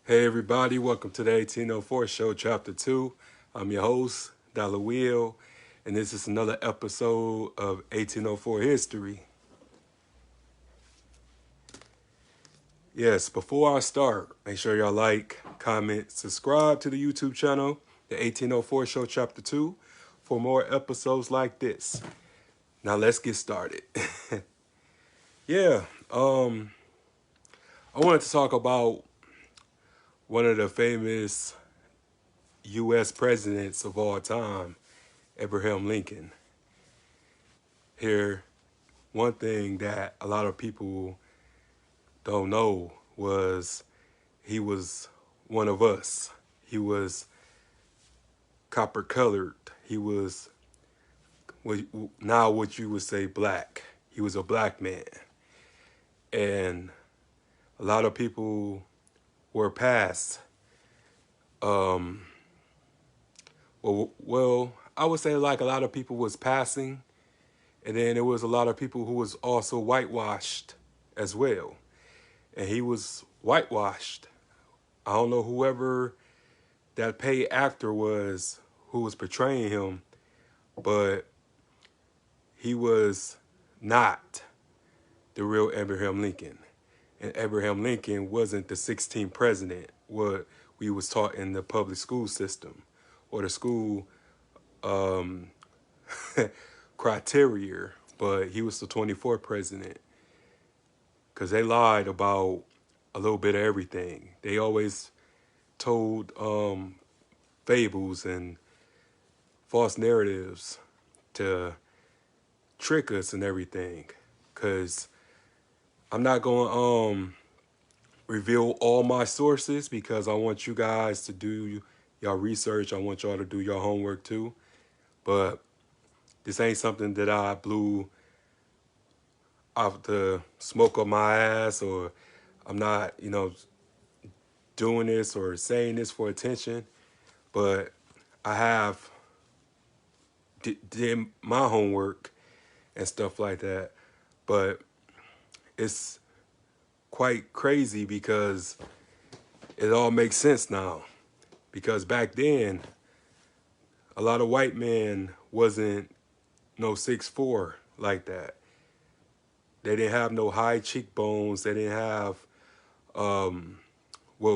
Hey everybody, welcome to the 1804 Show, Chapter 2. I'm your host, Dollar Will, and this is another episode of 1804 History. Yes, before I start, make sure y'all like, comment, subscribe to the YouTube channel, the 1804 Show, Chapter 2, for more episodes like this. Now let's get started. yeah, I wanted to talk about one of the famous U.S. presidents of all time, Abraham Lincoln. Here, one thing that a lot of people don't know was he was one of us. He was copper colored. He was now what you would say black. He was a black man. And a lot of people were past. Well, I would say like a lot of people was passing. And then there was a lot of people who was also whitewashed as well. And he was whitewashed. I don't know whoever that paid actor was who was portraying him, but he was not the real Abraham Lincoln. And Abraham Lincoln wasn't the 16th president, what we was taught in the public school system or the school criteria, but he was the 24th president because they lied about a little bit of everything. They always told fables and false narratives to trick us and everything. Because I'm not going to reveal all my sources because I want you guys to do your research. I want y'all to do your homework too. But this ain't something that I blew off the smoke of my ass, or I'm not, doing this or saying this for attention. But I have did my homework and stuff like that. But it's quite crazy because it all makes sense now. Because back then, a lot of white men wasn't no 6'4" like that. They didn't have no high cheekbones. They didn't have,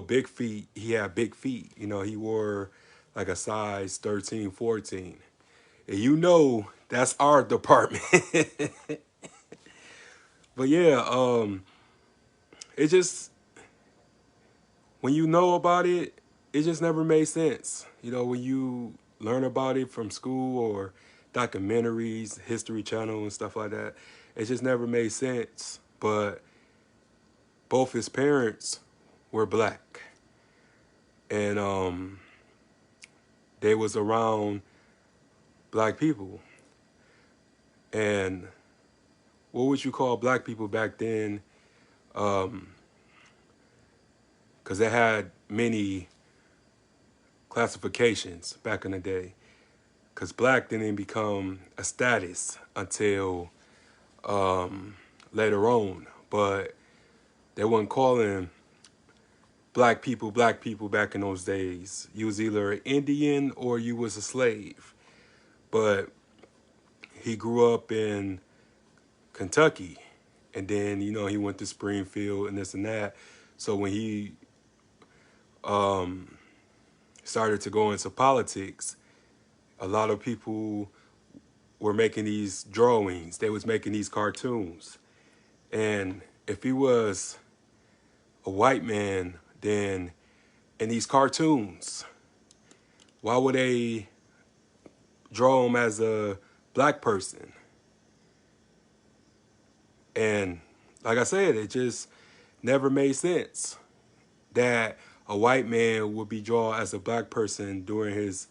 big feet. He had big feet. He wore like a size 13, 14. And that's our department. But yeah, it just, when you know about it, it just never made sense. When you learn about it from school or documentaries, History Channel and stuff like that, it just never made sense. But both his parents were black. And they was around black people. And what would you call black people back then? Because they had many classifications back in the day. Because black didn't become a status until later on. But they weren't calling black people back in those days. You was either an Indian or you was a slave. But he grew up in Kentucky. And then, he went to Springfield and this and that. So when he started to go into politics, a lot of people were making these drawings. They was making these cartoons. And if he was a white man, then in these cartoons, why would they draw him as a black person? And like I said, it just never made sense that a white man would be drawn as a black person during his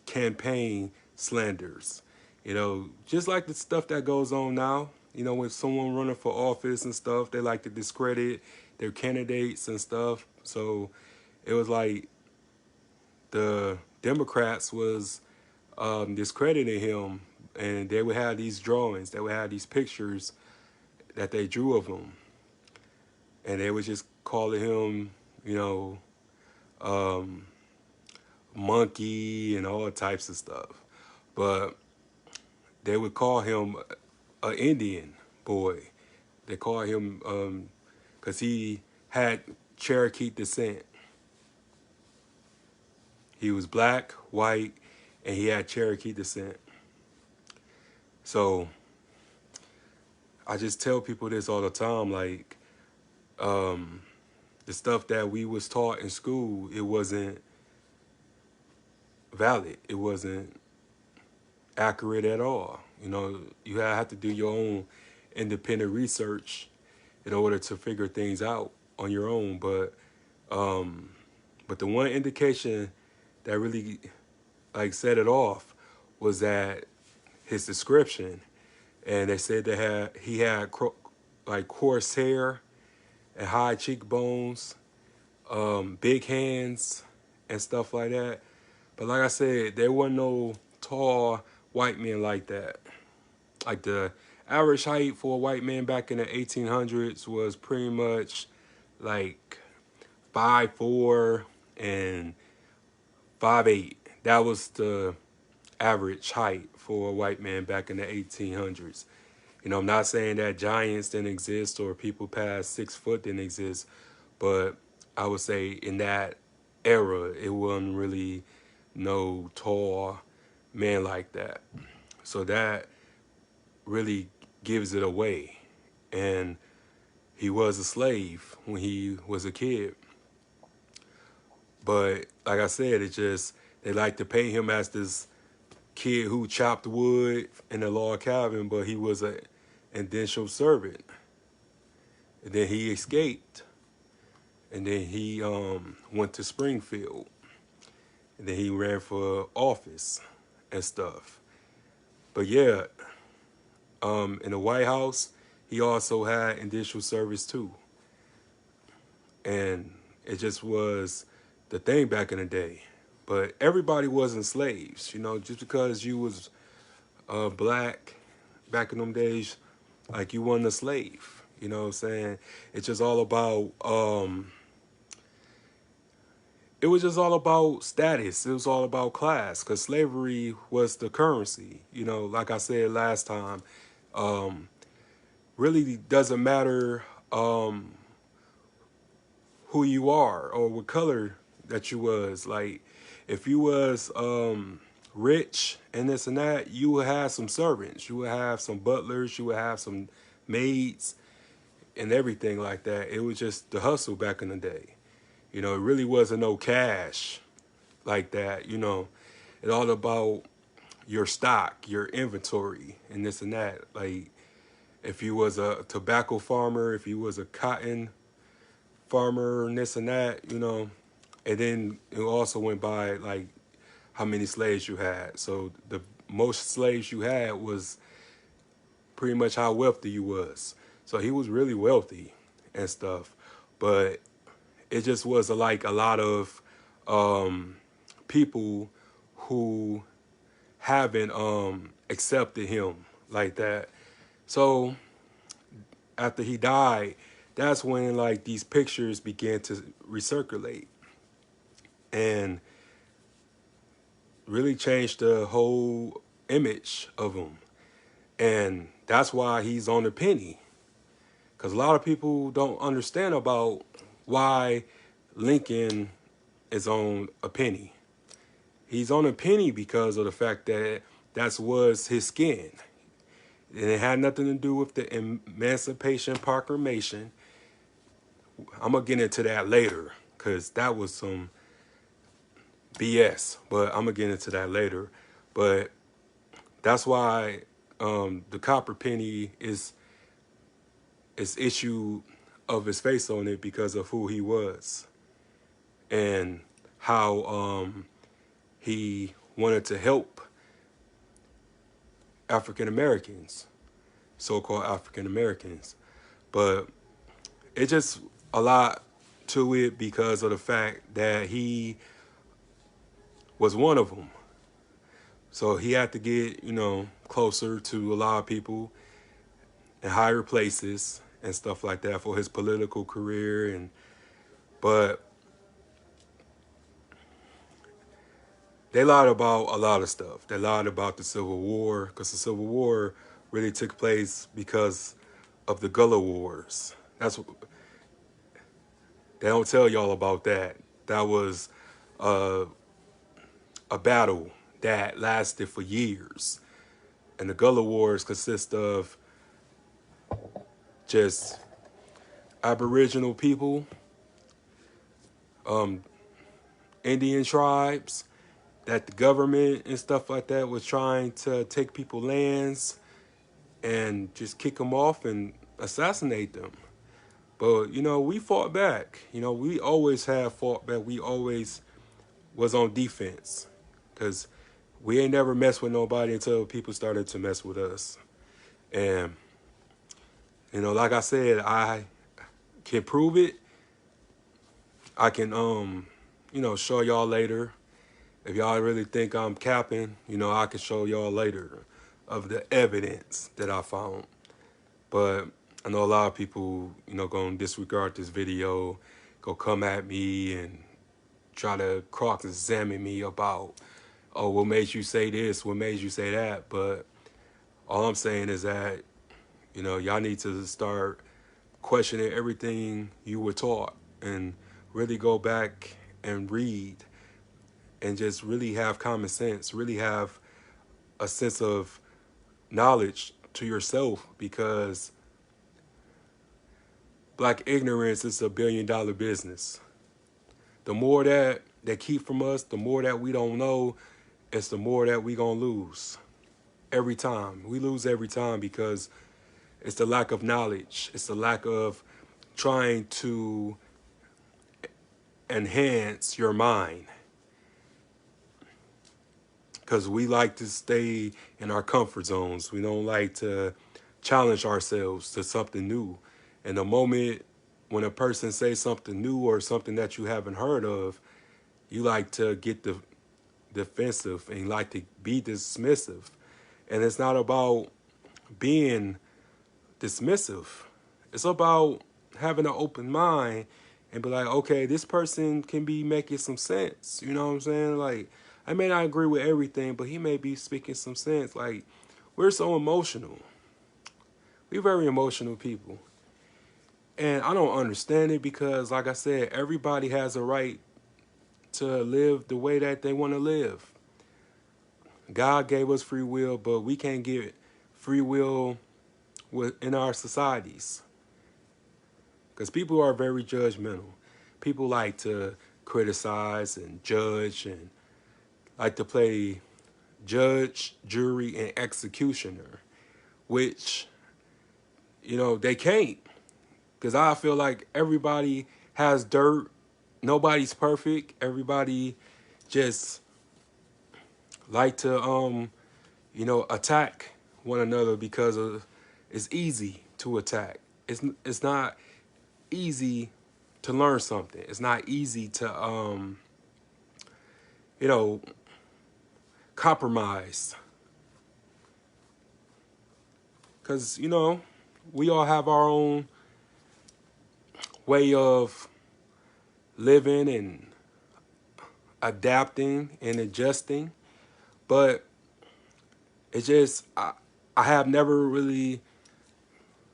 campaign slanders. Just like the stuff that goes on now. With someone running for office and stuff, they like to discredit their candidates and stuff. So it was like the Democrats was discrediting him, and they would have these drawings, they would have these pictures that they drew of him. and they was just calling him, you know, um, monkey and all types of stuff. But they would call him a Indian boy. They call him because he had Cherokee descent. He was black, white, and he had Cherokee descent. So I just tell people this all the time, like the stuff that we was taught in school, it wasn't valid. It wasn't accurate at all. You know, you have to do your own independent research in order to figure things out on your own. But the one indication that really like set it off was that his description, and they said that he had like coarse hair and high cheekbones, big hands and stuff like that. But like I said, there wasn't no tall white men like that. Like the average height for a white man back in the 1800s was pretty much like 5'4" and 5'8". That was the average height for a white man back in the 1800s. You know, I'm not saying that giants didn't exist or people past 6 foot didn't exist, but I would say in that era, it wasn't really no tall man like that. So that really gives it away. And he was a slave when he was a kid. But like I said, it just, they like to paint him as this kid who chopped wood in a log cabin, but he was an indentured servant. And then he escaped. And then he went to Springfield. And then he ran for office and stuff. But yeah, in the White House, he also had indentured service too. And it just was the thing back in the day. But everybody wasn't slaves, you know, just because you was black back in them days, like you wasn't a slave. You know what I'm saying? It's just all about it was just all about status. It was all about class, because slavery was the currency. You know, like I said last time, really doesn't matter who you are or what color that you was. Like, if you was rich and this and that, you would have some servants, you would have some butlers, you would have some maids and everything like that. It was just the hustle back in the day. You know, it really wasn't no cash like that. You know, it's all about your stock, your inventory, and this and that. Like, if you was a tobacco farmer, if you was a cotton farmer, and this and that, you know, and then it also went by like how many slaves you had. So the most slaves you had was pretty much how wealthy you was. So he was really wealthy and stuff, but it just was like a lot of people who haven't accepted him like that. So after he died, that's when like these pictures began to recirculate and really changed the whole image of him. And that's why he's on the penny. Because a lot of people don't understand about why Lincoln is on a penny. He's on a penny because of the fact that that was his skin. And it had nothing to do with the Emancipation Proclamation. I'm going to get into that later because that was some BS. But I'm going to get into that later. But that's why the copper penny is issue of his face on it, because of who he was and how he wanted to help African Americans, so-called African Americans. But it's just a lot to it because of the fact that he was one of them. So he had to get, you know, closer to a lot of people in higher places and stuff like that for his political career. But they lied about a lot of stuff. They lied about the Civil War, because the Civil War really took place because of the Gullah Wars. That's what they don't tell y'all about that. That was uh, a battle that lasted for years. And the Gullah Wars consist of just Aboriginal people, um, Indian tribes, that the government and stuff like that was trying to take people lands and just kick them off and assassinate them. But, we fought back. We always have fought back. We always was on defense, because we ain't never messed with nobody until people started to mess with us. And, like I said, I can prove it. I can, show y'all later. If y'all really think I'm capping, I can show y'all later of the evidence that I found. But I know a lot of people, going to disregard this video, go come at me and try to cross-examine me about, oh, what made you say this? What made you say that? But all I'm saying is that, y'all need to start questioning everything you were taught and really go back and read and just really have common sense, really have a sense of knowledge to yourself, because black ignorance is $1 billion business. The more that they keep from us, the more that we don't know, it's the more that we gonna lose. Every time. We lose every time, because it's the lack of knowledge. It's the lack of trying to enhance your mind. Because we like to stay in our comfort zones. We don't like to challenge ourselves to something new. And the moment when a person says something new or something that you haven't heard of, you like to get defensive and like to be dismissive. And it's not about being dismissive. It's about having an open mind and be like, okay, this person can be making some sense. You know what I'm saying? Like, I may not agree with everything, but he may be speaking some sense. Like, we're so emotional. We're very emotional people. And I don't understand it, because, like I said, everybody has a right to live the way that they want to live. God gave us free will, but we can't get free will in our societies, because people are very judgmental. People like to criticize and judge and like to play judge, jury, and executioner, which, they can't. Because I feel like everybody has dirt. Nobody's perfect. Everybody just like to, attack one another because it's easy to attack. It's not easy to learn something. It's not easy to, compromise. Because, we all have our own way of living and adapting and adjusting. But it's just, I have never really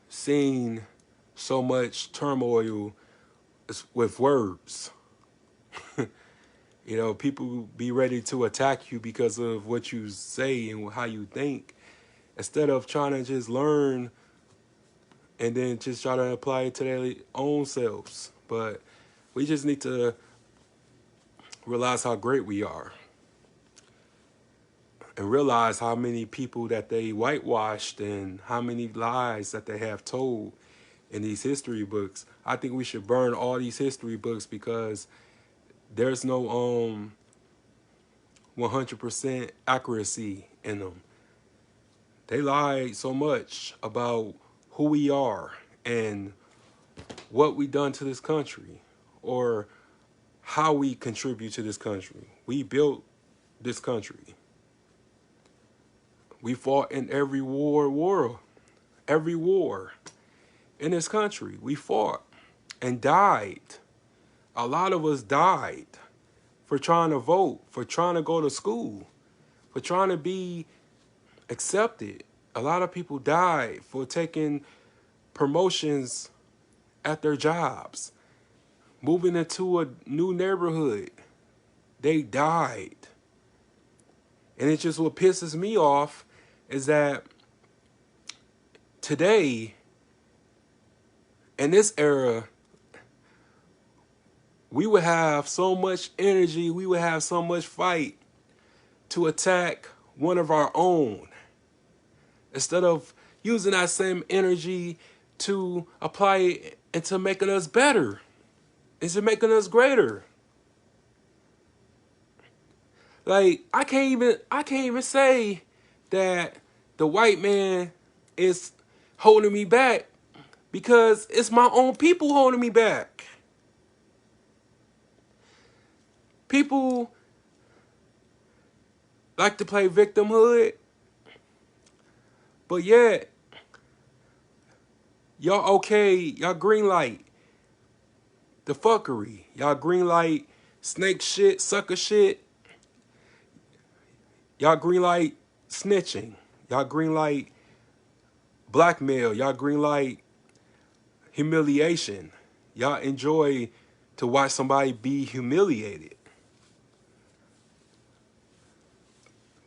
seen so much turmoil with words. People be ready to attack you because of what you say and how you think, instead of trying to just learn and then just try to apply it to their own selves. But we just need to realize how great we are, and realize how many people that they whitewashed and how many lies that they have told in these history books. I think we should burn all these history books, because there's no 100% accuracy in them. They lied so much about who we are and what we done to this country, or how we contribute to this country. We built this country. We fought in every war, every war. in this country. We fought and died. A lot of us died for trying to vote, for trying to go to school, for trying to be accepted. A lot of people died for taking promotions at their jobs, moving into a new neighborhood. They died. And it's just what pisses me off is that today, in this era, we would have so much energy, we would have so much fight to attack one of our own, instead of using that same energy to apply it into making us better, into making us greater. Like, I can't even say that the white man is holding me back, because it's my own people holding me back. People like to play victimhood, but yet y'all okay, y'all green light the fuckery. Y'all green light snake shit, sucker shit. Y'all green light snitching. Y'all green light blackmail. Y'all green light humiliation. Y'all enjoy to watch somebody be humiliated.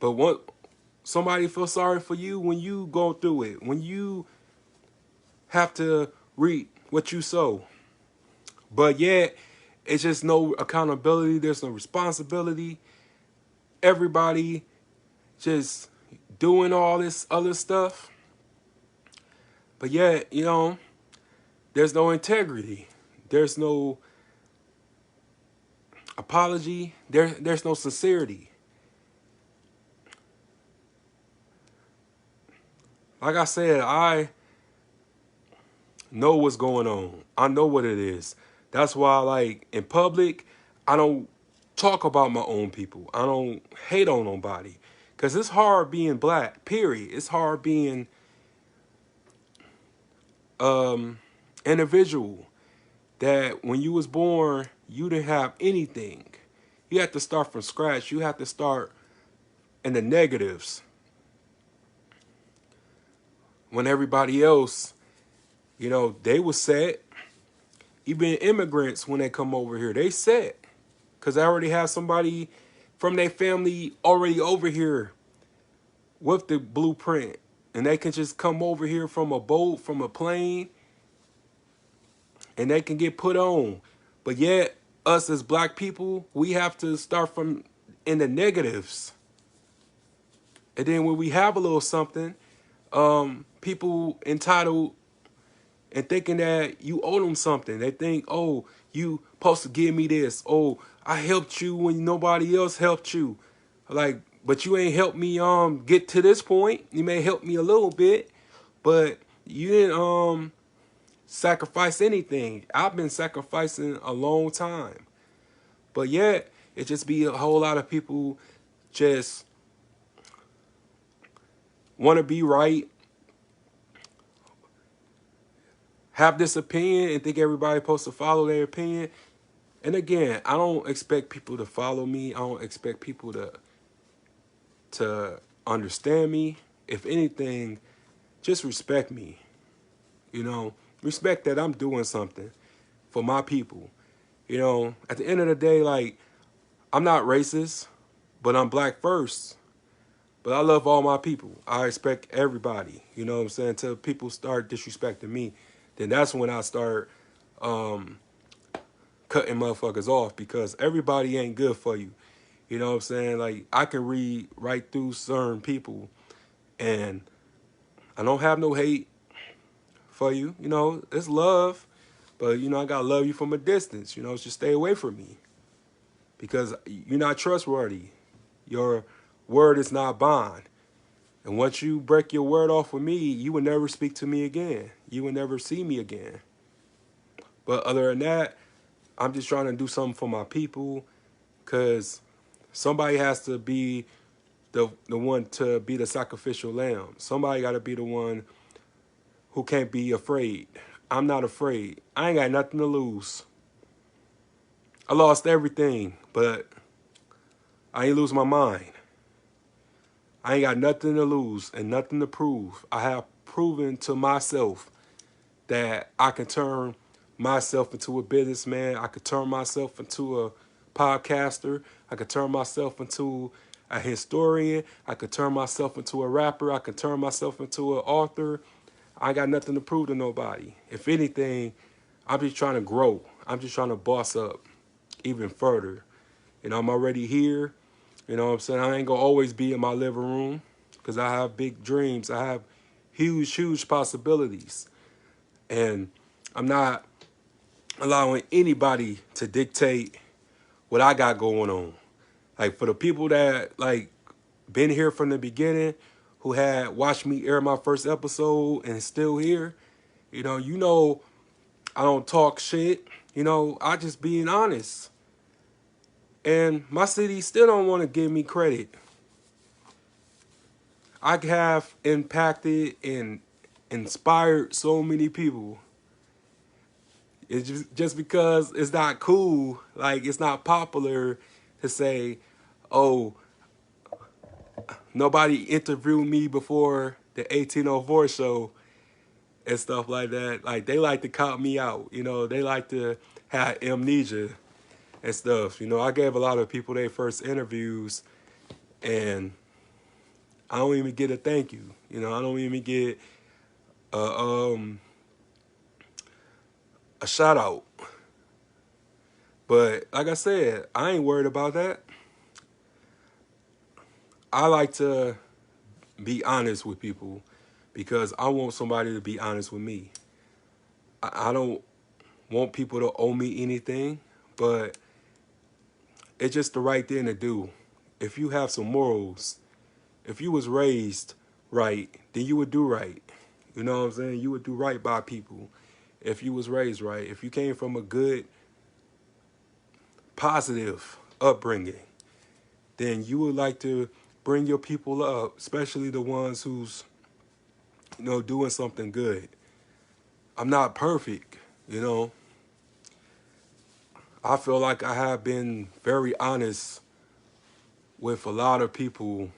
But what, somebody feel sorry for you when you go through it, when you have to reap what you sow. But yet, it's just no accountability. There's no responsibility. Everybody just doing all this other stuff. But yet, you know, there's no integrity. There's no apology. There's no sincerity. Like I said, I know what's going on. I know what it is. That's why, like, in public, I don't talk about my own people. I don't hate on nobody. Because it's hard being black, period. It's hard being individual that when you was born, you didn't have anything. You had to start from scratch. You had to start in the negatives. When everybody else, you know, they was set. Even immigrants, when they come over here, they set. Because they already have somebody from their family already over here with the blueprint. And they can just come over here from a boat, from a plane, and they can get put on. But yet, us as black people, we have to start from in the negatives. And then when we have a little something, people entitled and thinking that you owe them something. They think, oh, you supposed to give me this. Oh, I helped you when nobody else helped you. Like, but you ain't helped me get to this point. You may help me a little bit, but you didn't sacrifice anything. I've been sacrificing a long time. But yet, it just be a whole lot of people just want to be right, have this opinion, and think everybody's supposed to follow their opinion. And again, I don't expect people to follow me. I don't expect people to understand me. If anything, just respect me. You know, respect that I'm doing something for my people. You know, at the end of the day, like, I'm not racist, but I'm black first. But I love all my people. I respect everybody. You know what I'm saying? Until people start disrespecting me, then that's when I start cutting motherfuckers off, because everybody ain't good for you. You know what I'm saying? Like, I can read right through certain people, and I don't have no hate for you. You know, it's love, but, you know, I gotta love you from a distance. You know, just stay away from me, because you're not trustworthy. Your word is not bond. And once you break your word off with me, you will never speak to me again. You will never see me again. But other than that, I'm just trying to do something for my people, because somebody has to be the one to be the sacrificial lamb. Somebody got to be the one who can't be afraid I'm not afraid. I ain't got nothing to lose. I lost everything, but I ain't lose my mind. I ain't got nothing to lose and nothing to prove. I have proven to myself that I can turn myself into a businessman. I could turn myself into a podcaster. I could turn myself into a historian. I could turn myself into a rapper. I could turn myself into an author. I ain't got nothing to prove to nobody. If anything, I'm just trying to grow. I'm just trying to boss up even further. You know, I'm already here. You know what I'm saying? I ain't gonna always be in my living room because I have big dreams. I have huge, huge possibilities. And I'm not allowing anybody to dictate what I got going on. Like for the people that like been here from the beginning, who had watched me air my first episode and still here, you know I don't talk shit. I just being honest. And my city still don't want to give me credit. I have impacted and inspired so many people. It's just because it's not cool, like it's not popular to say, oh, nobody interviewed me before the 1804 show and stuff like that. Like they like to count me out, they like to have amnesia and stuff. I gave a lot of people their first interviews and I don't even get a thank you. I don't even get a, a shout out. But like I said, I ain't worried about that. I like to be honest with people because I want somebody to be honest with me. I don't want people to owe me anything, but it's just the right thing to do. If you have some morals, if you was raised right, then you would do right. You know what I'm saying? You would do right by people if you was raised right. If you came from a good, positive upbringing, then you would like to bring your people up, especially the ones who's, doing something good. I'm not perfect, you know. I feel like I have been very honest with a lot of people.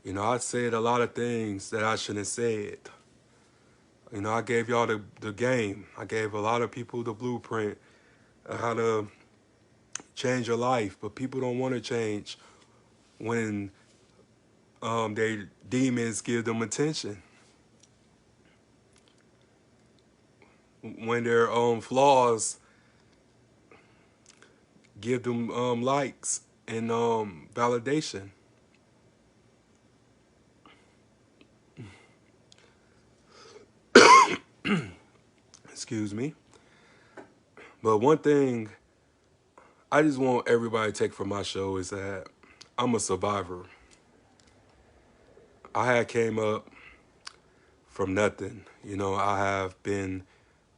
I said a lot of things that I shouldn't have said. I gave y'all the game. I gave a lot of people the blueprint of how to change your life, but people don't want to change when their demons give them attention. When their flaws give them likes and validation. Excuse me. But one thing I just want everybody to take from my show is that I'm a survivor. I had came up from nothing. I have been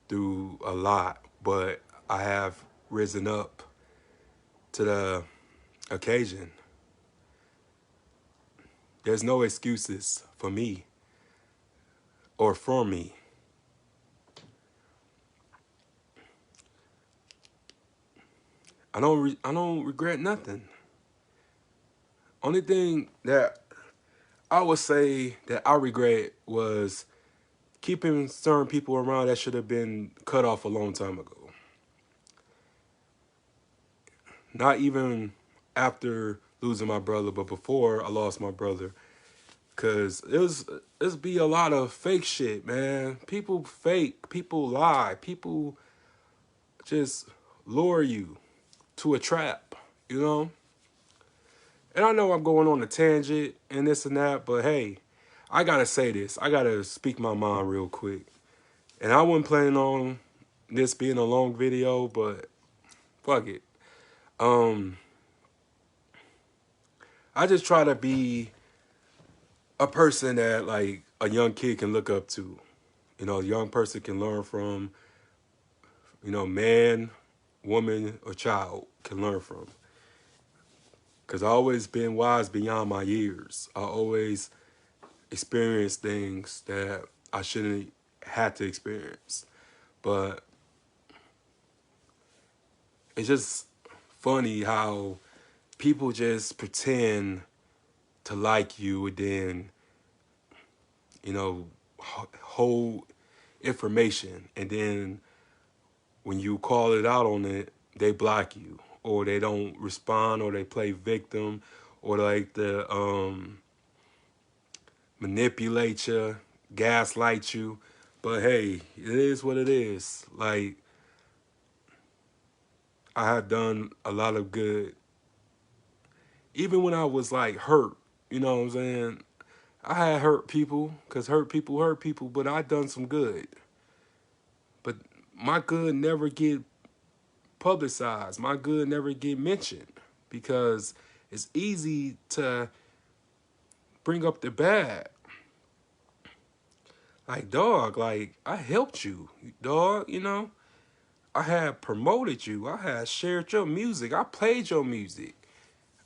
through a lot, but I have risen up to the occasion. There's no excuses for me or for me. I don't regret nothing. Only thing that I would say that I regret was keeping certain people around that should have been cut off a long time ago. Not even after losing my brother, but before I lost my brother. Cause it's be a lot of fake shit, man. People fake, people lie, people just lure you to a trap, you know? And I know I'm going on a tangent and this and that, but hey, I gotta say this. I gotta speak my mind real quick. And I wasn't planning on this being a long video, but fuck it. I just try to be a person that like a young kid can look up to. A young person can learn from, man, woman, or child can learn from. Because I always been wise beyond my years. I always experienced things that I shouldn't had to experience. But it's just funny how people just pretend to like you and then, you know, hold information, and then when you call it out on it, they block you, or they don't respond, or they play victim, or like the manipulate you, gaslight you. But hey, it is what it is. Like, I have done a lot of good, even when I was like hurt. You know what I'm saying? I had hurt people, because hurt people, but I done some good. But my good never get publicized. My good never get mentioned, because it's easy to bring up the bad. Like, dog, like, I helped you, dog, you know? I had promoted you. I had shared your music. I played your music.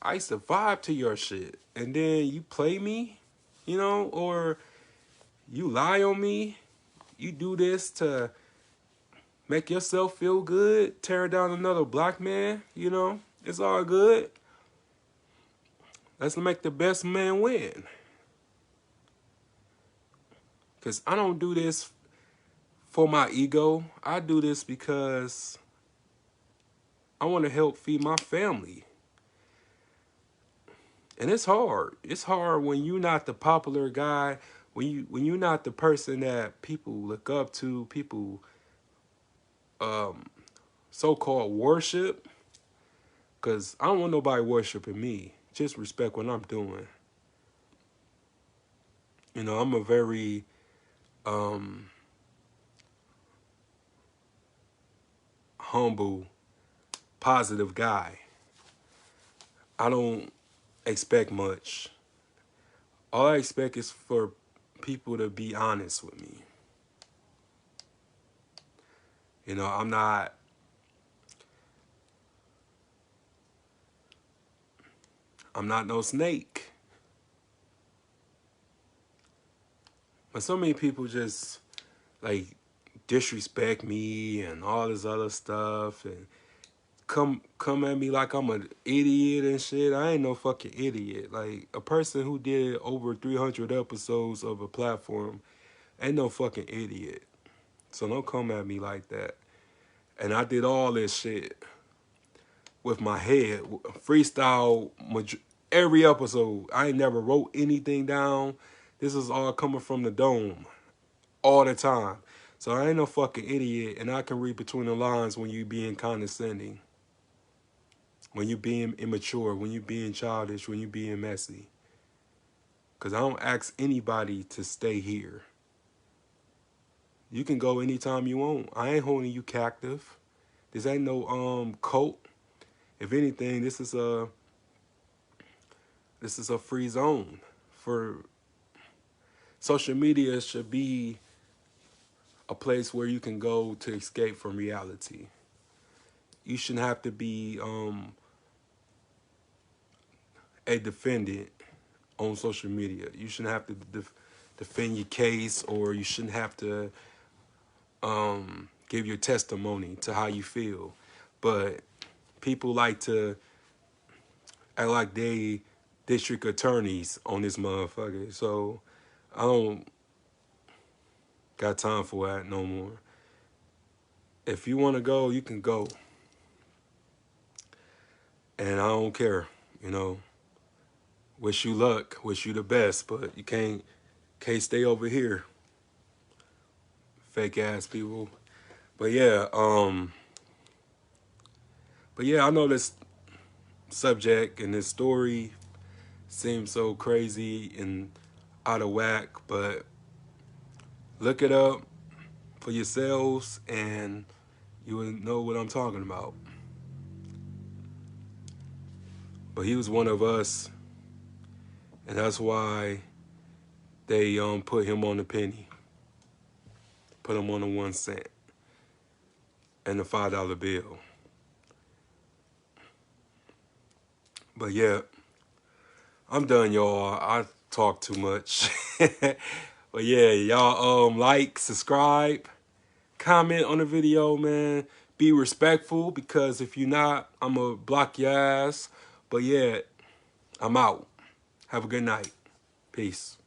I used to vibe to your shit. And then you play me, you know, or you lie on me. You do this to make yourself feel good, tear down another black man, you know? It's all good. Let's make the best man win. Because I don't do this for my ego. I do this because I want to help feed my family. And it's hard. It's hard when you're not the popular guy, when you're not the person that people look up to, people so-called worship. Because I don't want nobody worshiping me. Just respect what I'm doing. You know, I'm a very humble, positive guy. I don't expect much. All I expect is for people to be honest with me. You know, I'm not no snake. But so many people just like disrespect me and all this other stuff, and come at me like I'm an idiot and shit. I ain't no fucking idiot. Like, a person who did over 300 episodes of a platform ain't no fucking idiot. So don't come at me like that. And I did all this shit with my head, freestyle every episode. I ain't never wrote anything down. This is all coming from the dome all the time. So I ain't no fucking idiot, and I can read between the lines when you being condescending, when you being immature, when you being childish, when you being messy. Because I don't ask anybody to stay here. You can go anytime you want. I ain't holding you captive. This ain't no cult. If anything, this is a free zone. For social media should be a place where you can go to escape from reality. You shouldn't have to be a defendant on social media. You shouldn't have to defend your case, or you shouldn't have to give your testimony to how you feel. But people like to act like they district attorneys on this motherfucker. So I don't got time for that no more. If you want to go, you can go. And I don't care, you know. Wish you luck, wish you the best, but you can't stay over here. Fake ass people. But yeah, I know this subject and this story seems so crazy and out of whack, but look it up for yourselves and you will know what I'm talking about. But he was one of us, and that's why they put him on the penny, put him on the 1 cent and the $5 bill. But yeah, I'm done, y'all. I talk too much. But yeah, y'all like, subscribe, comment on the video, man. Be respectful, because if you're not, I'm going to block your ass. But yeah, I'm out. Have a good night. Peace.